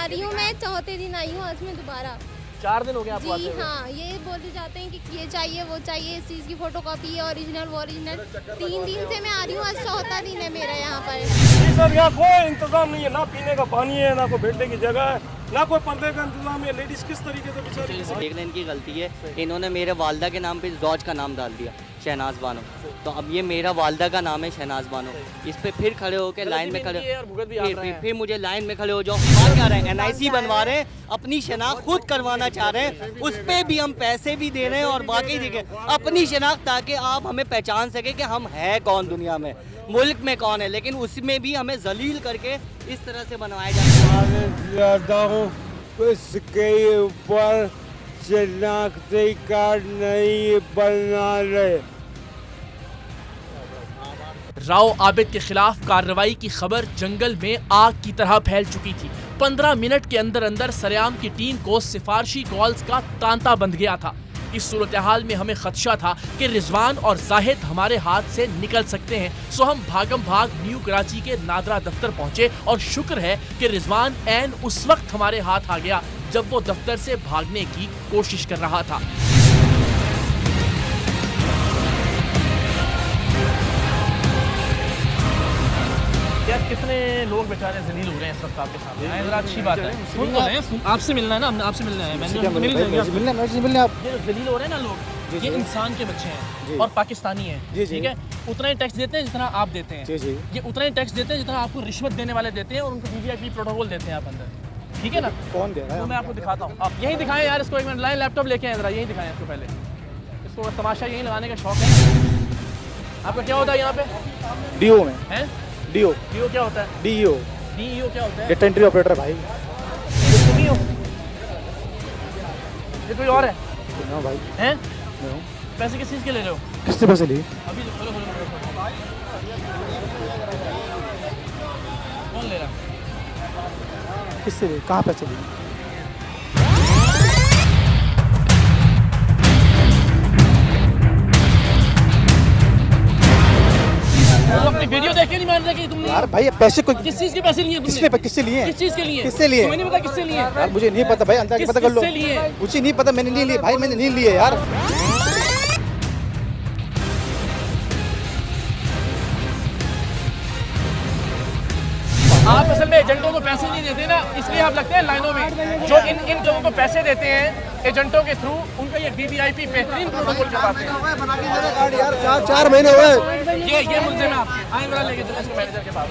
आ रही हूँ, मैं चौथे दिन आई हूँ आज मैं दोबारा। 4 दिन हो गए आपको आते जी हुए? हाँ, ये बोलते जाते हैं कि ये चाहिए वो चाहिए, इस चीज़ की फोटोकॉपी है, ओरिजिनल वो ओरिजिनल। 3 दिन से मैं आ रही हूँ, आज चौथा दिन है मेरा यहाँ पर। जी सर, यहाँ कोई इंतजाम नहीं है, ना पीने का पानी है, ना कोई बैठने की जगह है, ना कोई पर्दे का इंतजाम है। लेडीज किस तरीके से बेचारी। एक दिन की गलती है, इन्होंने मेरे वालदा के नाम पे जौज का नाम डाल दिया, शहनाज बानो। तो अब ये मेरा वालदा का नाम है शहनाज बानो, इस पे फिर खड़े होकर लाइन में खड़े, फिर मुझे लाइन में खड़े हो जाओ। बात क्या रहे हैं, NIC बनवा रहे हैं, अपनी शनाख्त खुद करवाना चाह रहे हैं, उस पे भी हम पैसे भी दे रहे हैं और बाकी देखे अपनी शनाख्त, ताकि आप हमें पहचान सके कि हम है कौन दुनिया में, मुल्क में कौन है। लेकिन उसमें भी हमें जलील करके इस तरह से बनवाया जाता है। उसके ऊपर शनाख्ती कार्ड नहीं बना रहे। राव आबिद के खिलाफ कार्रवाई की खबर जंगल में आग की तरह फैल चुकी थी। 15 मिनट के अंदर अंदर सरेआम की टीम को सिफारशी कॉल्स का तांता बंध गया था। इस सूरत हाल में हमें खदशा था कि रिजवान और जाहिद हमारे हाथ से निकल सकते हैं, सो हम भागम भाग न्यू कराची के नादरा दफ्तर पहुंचे और शुक्र है कि रिजवान ऐन उस वक्त हमारे हाथ आ गया जब वो दफ्तर से भागने की कोशिश कर रहा था। यार कितने लोग बेचारे जलील हो रहे हैं इस वक्त आपके सामने आए, जरा अच्छी बात है। सुन तो रहे, आपसे मिलना है ना, हमने आपसे मिलना है, मैंने मिल जाएंगे। आप ये जो जलील हो रहे हैं ना लोग, ये इंसान के बच्चे हैं और पाकिस्तानी हैं, ठीक है। उतना ही टैक्स देते हैं जितना आप देते हैं, ये उतना ही टैक्स देते हैं जितना आपको रिश्वत देने वाले देते हैं और उनको VVIP प्रोटोकॉल देते हैं आप अंदर, ठीक है ना। कौन दे रहा है? तो मैं आपको दिखाता हूँ, आप यही दिखाएं यार इसको, एक मिनट लाइन लैपटॉप लेके आए, जरा यही दिखाएं इसको पहले। इसको तमाशा यही लगाने का शौक है। आपका क्या होता है यहाँ पे? डीओ में हैं? डीओ क्या होता है? डीओ क्या होता है? डेटा एंट्री ऑपरेटर भाई। ये कोई और है? ना भाई, हैं? मैं हूँ। पैसे किस चीज़ के ले रहे हो? किससे पैसे लिए? अभी खोलो खोलो खोलो। कौन ले रहा? किससे लिए? कहाँ पैसे लिए? अपनी वीडियो देख के नहीं मान रहे कि तुमने यार भाई पैसे कोई किस चीज़ के पैसे लिए तुमने? किससे लिए? किस चीज़ के लिए? किससे लिए? तुम्हें नहीं पता किससे लिए? यार मुझे नहीं पता भाई, अंदर के पता कर लो। किससे लिए? मुझे नहीं पता, मैंने नहीं लिए भाई, मैंने नहीं लिए यार। आप असल में एजेंटों को पैसे नहीं देते ना, इसलिए आप लगते हैं लाइनों में। जो इन लोगों को पैसे देते हैं एजेंटों के थ्रू, उनका ये VVIP बेहतरीन प्रोटोकॉल करवाते हैं। 4 महीने हुए। ये मुल्जिम है आपके, आए जरा लेके चलो इसको मैनेजर के पास।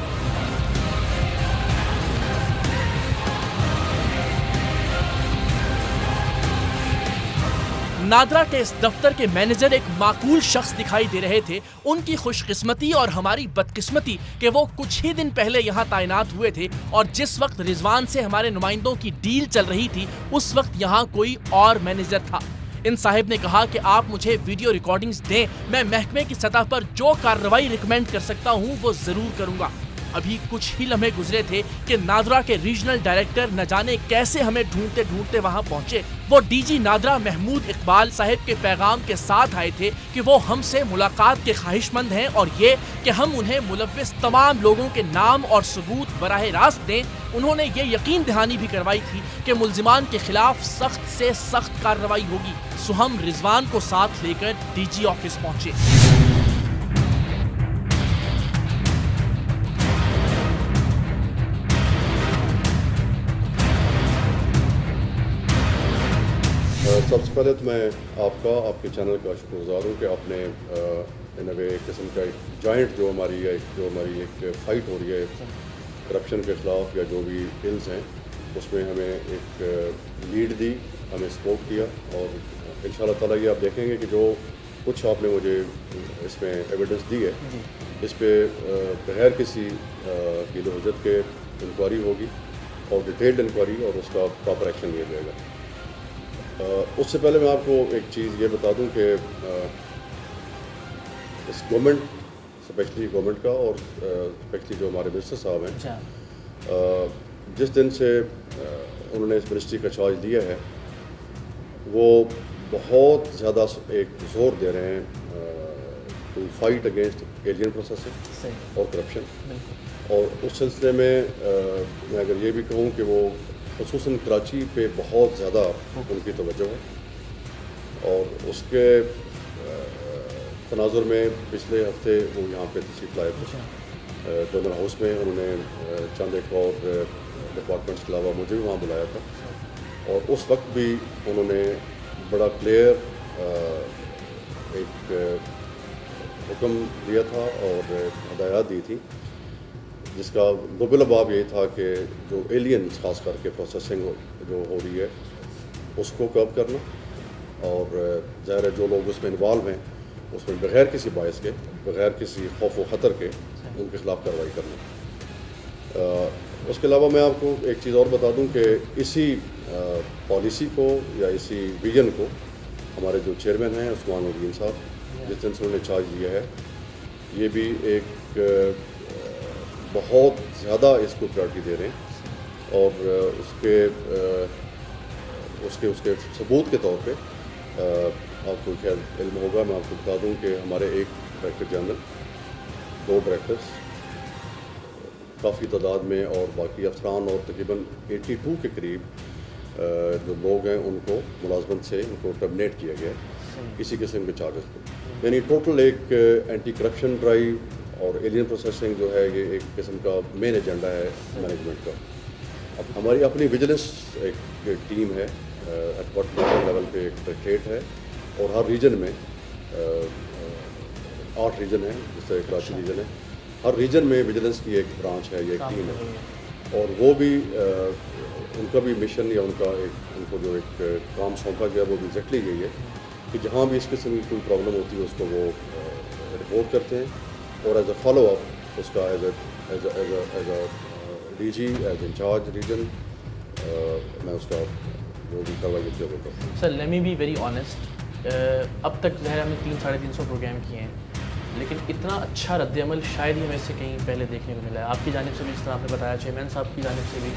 नादरा के इस दफ्तर के मैनेजर एक माकूल शख्स दिखाई दे रहे थे। उनकी खुशकिस्मती और हमारी बदकिस्मती कि वो कुछ ही दिन पहले यहाँ तैनात हुए थे और जिस वक्त रिजवान से हमारे नुमाइंदों की डील चल रही थी उस वक्त यहाँ कोई और मैनेजर था। इन साहिब ने कहा कि आप मुझे वीडियो रिकॉर्डिंग्स दें, मैं महकमे की सतह पर जो कार्रवाई रिकमेंड कर सकता हूँ वो जरूर करूँगा। अभी कुछ ही लम्हे गुजरे थे कि नादरा के रीजनल डायरेक्टर न जाने कैसे हमें ढूंढते ढूंढते वहां पहुंचे। वो DG नादरा महमूद इकबाल साहिब के पैगाम के साथ आए थे कि वो हमसे मुलाकात के ख्वाहिशमंद हैं और ये कि हम उन्हें मुलव्विस तमाम लोगों के नाम और सबूत बराह रास्त दें। उन्होंने ये यकीन दहानी भी करवाई थी कि मुल्जिमान के खिलाफ सख्त से सख्त कार्रवाई होगी। सो हम रिजवान को साथ लेकर DG ऑफिस पहुंचे। सबसे पहले तो मैं आपके चैनल का शुक्रगुजार हूँ कि आपने इन वे एक किस्म का एक जॉइंट जो हमारी एक फ़ाइट हो रही है करप्शन के ख़िलाफ़ या जो भी बिल्स हैं उसमें हमें एक लीड दी, हमें सपोर्ट किया और इंशाल्लाह ताला ये आप देखेंगे कि जो कुछ आपने मुझे इसमें एविडेंस दी है इस पे बगैर किसी गिलहजत के इंक्वायरी होगी और डिटेल्ड इंक्वायरी और उसका प्रॉपर एक्शन लिया जाएगा। उससे पहले मैं आपको एक चीज़ ये बता दूं कि इस गवर्नमेंट स्पेशली गवर्नमेंट का और स्पेशली जो हमारे मिनिस्टर साहब हैं जिस दिन से उन्होंने इस मिनिस्ट्री का चार्ज लिया है वो बहुत ज़्यादा एक जोर दे रहे हैं to fight against alien processing और करप्शन। और उस सिलसिले में मैं अगर ये भी कहूँ कि वो खुसूसन कराची पे बहुत ज़्यादा उनकी तवज्जो है, और उसके तनाजुर में पिछले हफ्ते वो यहाँ पे तशरीफ़ लाए थे गवर्नर हाउस में। उन्होंने चंद एक और डिपार्टमेंट्स के अलावा मुझे भी वहाँ बुलाया था, और उस वक्त भी उन्होंने बड़ा क्लियर एक हुक्म दिया था और हदायत दी थी, जिसका मुबलबाब ये था कि जो एलियंस खास करके प्रोसेसिंग जो हो रही है उसको कब करना, और ज़ाहिर है जो लोग उसमें इन्वॉल्व हैं उसमें बग़ैर किसी बायस के, बग़ैर किसी खौफ व ख़तर के उनके ख़िलाफ़ कार्रवाई करना। उसके अलावा मैं आपको एक चीज़ और बता दूं कि इसी पॉलिसी को या इसी विजन को हमारे जो चेयरमैन हैं उस्मान उद्दीन साहब, जिस दिन से उन्होंने चार्ज लिया है, ये भी एक बहुत ज़्यादा इसको प्रायोरिटी दे रहे हैं, और उसके सबूत के तौर पे आपको खैर इल्म होगा, मैं आपको बता दूं कि हमारे एक डायरेक्टर जनरल, 2 डायरेक्टर्स काफ़ी तादाद में, और बाकी अफसरान और तकरीबन 82 के करीब जो लोग हैं उनको मुलाजमत से उनको टर्मिनेट किया गया है किसी किस्म के चार्जेस पे। यानी टोटल एक एंटी करप्शन ड्राइव और एलियन प्रोसेसिंग जो है ये एक किस्म का मेन एजेंडा है मैनेजमेंट का। अब हमारी अपनी विजिलेंस एक टीम है, हेडक्वार्टर लेवल पे एक डायरेक्टरेट है, और हर रीजन में 8 रीजन है, जिस तरह कराची रीजन है, हर रीजन में विजिलेंस की एक ब्रांच है, ये एक टीम है, और वो भी उनका भी मिशन या उनको जो एक काम सौंपा गया वो भी एग्जैक्टली यही है कि जहाँ भी इस किस्म की कोई प्रॉब्लम होती है उसको वो रिपोर्ट करते हैं, और एज अ फॉलो अप उसका as a DG as in charge region मैं उसका जो भी कार्रवाई होती है वो करता हूँ। Sir let me be very honest, अब तक ज़ाहिर हमने 300-350 प्रोग्राम किए हैं, लेकिन इतना अच्छा रद्दअमल शायद ही हमें से कहीं पहले देखने को मिला है। आपकी जानिब से भी, जिस तरह आपने बताया, चेयरमैन साहब की जानिब से भी,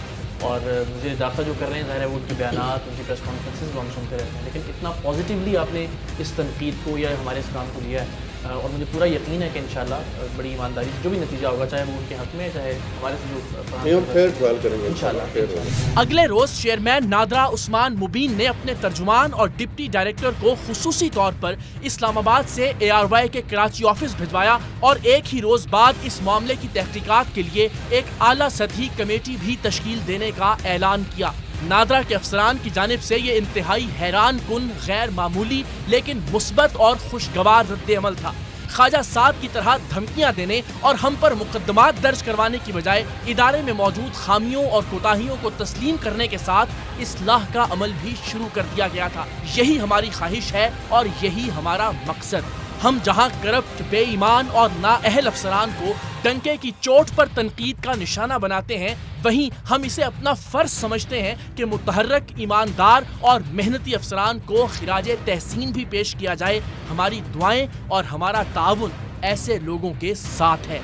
और मुझे दाखिल जो कर रहे हैं ज़ाहिर है वो उनके बयानात, उनकी प्रेस कॉन्फ्रेंसेस हम सुनते रहते हैं, लेकिन इतना पॉजिटिवली आपने इस तनकीद को या हमारे इस काम को लिया है, और मुझे पूरा यकीन है कि इंशाल्लाह बड़ी ईमानदारी से जो भी नतीजा होगा, चाहे वो उनके हक में चाहे हमारे से जो हम फेयर ट्रायल करेंगे इंशाल्लाह। अगले रोज चेयरमैन नादरा उस्मान मुबीन ने अपने तर्जुमान और डिप्टी डायरेक्टर को खुसूसी तौर पर इस्लामाबाद से ARY के कराची ऑफिस भिजवाया, और एक ही रोज बाद इस मामले की तहकीकात के लिए एक आला सतही कमेटी भी तश्कील देने का ऐलान किया। नादरा के अफसरान की जानिब से ये इंतहाई हैरान कुन, गैर मामूली लेकिन मुस्बत और खुशगवार रद्द-ए-अमल था। ख्वाजा साहब की तरह धमकियां देने और हम पर मुकदमात दर्ज करवाने की बजाय इदारे में मौजूद खामियों और कोताहियों को तस्लीम करने के साथ इस्लाह का अमल भी शुरू कर दिया गया था। यही हमारी ख्वाहिश है और यही हमारा मकसद। हम जहां करप्ट, बेईमान और नाअहल अफसरान को डंके की चोट पर तनकीद का निशाना बनाते हैं, वहीं हम इसे अपना फर्ज समझते हैं कि मुतहर्रक, ईमानदार और मेहनती अफसरान को खिराजे तहसीन भी पेश किया जाए। हमारी दुआएं और हमारा ताउन ऐसे लोगों के साथ है।